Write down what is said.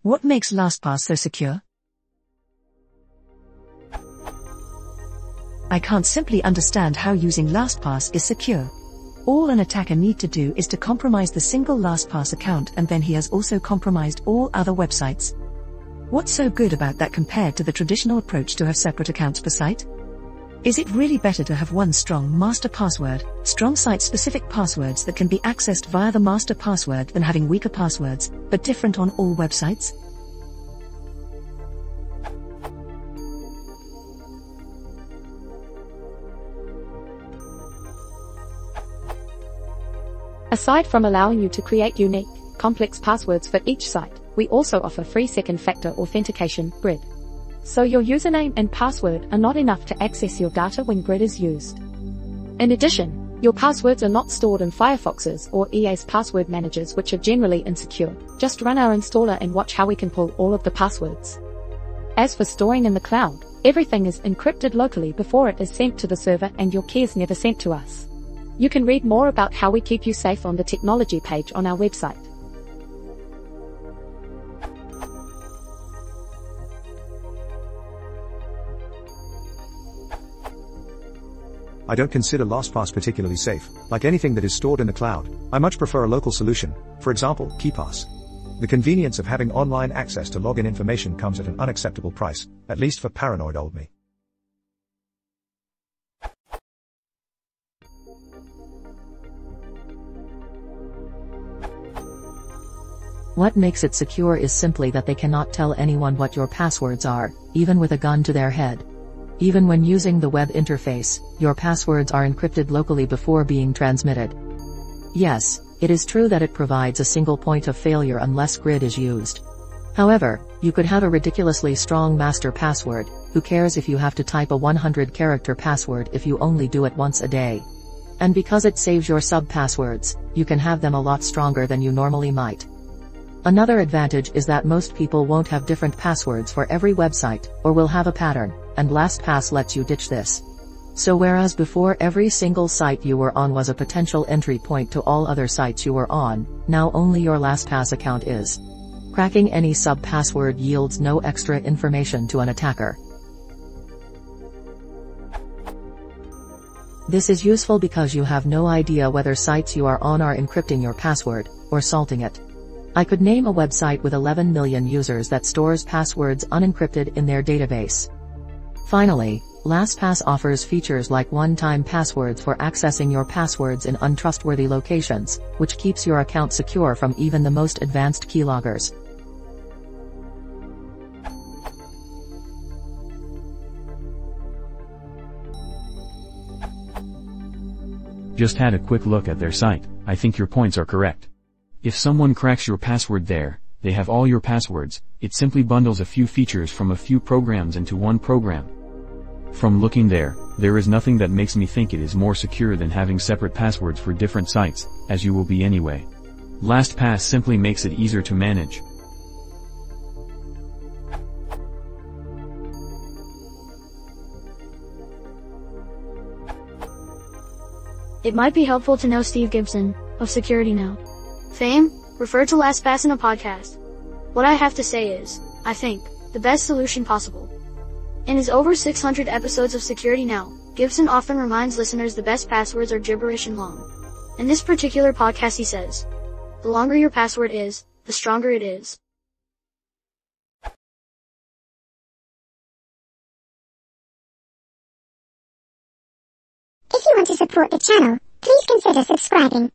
What makes LastPass so secure? I can't simply understand how using LastPass is secure. All an attacker need to do is to compromise the single LastPass account, and then he has also compromised all other websites. What's so good about that compared to the traditional approach to have separate accounts per site? Is it really better to have one strong master password, strong site-specific passwords that can be accessed via the master password, than having weaker passwords, but different on all websites? Aside from allowing you to create unique, complex passwords for each site, we also offer free second factor authentication, GRID. So your username and password are not enough to access your data when GRID is used. In addition, your passwords are not stored in Firefoxes or EA's password managers, which are generally insecure. Just run our installer and watch how we can pull all of the passwords. As for storing in the cloud, everything is encrypted locally before it is sent to the server, and your key is never sent to us. You can read more about how we keep you safe on the technology page on our website. I don't consider LastPass particularly safe. Like anything that is stored in the cloud, I much prefer a local solution, for example, KeePass. The convenience of having online access to login information comes at an unacceptable price, at least for paranoid old me. What makes it secure is simply that they cannot tell anyone what your passwords are, even with a gun to their head. Even when using the web interface, your passwords are encrypted locally before being transmitted. Yes, it is true that it provides a single point of failure unless GRID is used. However, you could have a ridiculously strong master password. Who cares if you have to type a 100-character password if you only do it once a day? And because it saves your sub-passwords, you can have them a lot stronger than you normally might. Another advantage is that most people won't have different passwords for every website, or will have a pattern, and LastPass lets you ditch this. So whereas before every single site you were on was a potential entry point to all other sites you were on, now only your LastPass account is. Cracking any sub-password yields no extra information to an attacker. This is useful because you have no idea whether sites you are on are encrypting your password, or salting it. I could name a website with 11 million users that stores passwords unencrypted in their database. Finally, LastPass offers features like one-time passwords for accessing your passwords in untrustworthy locations, which keeps your account secure from even the most advanced keyloggers. Just had a quick look at their site. I think your points are correct. If someone cracks your password there, they have all your passwords. It simply bundles a few features from a few programs into one program. From looking there is nothing that makes me think it is more secure than having separate passwords for different sites, as you will be anyway. LastPass simply makes it easier to manage. It might be helpful to know Steve Gibson, of Security Now fame, referred to LastPass in a podcast. What I have to say is, I think, the best solution possible. In his over 600 episodes of Security Now, Gibson often reminds listeners the best passwords are gibberish and long. In this particular podcast he says, the longer your password is, the stronger it is. If you want to support the channel, please consider subscribing.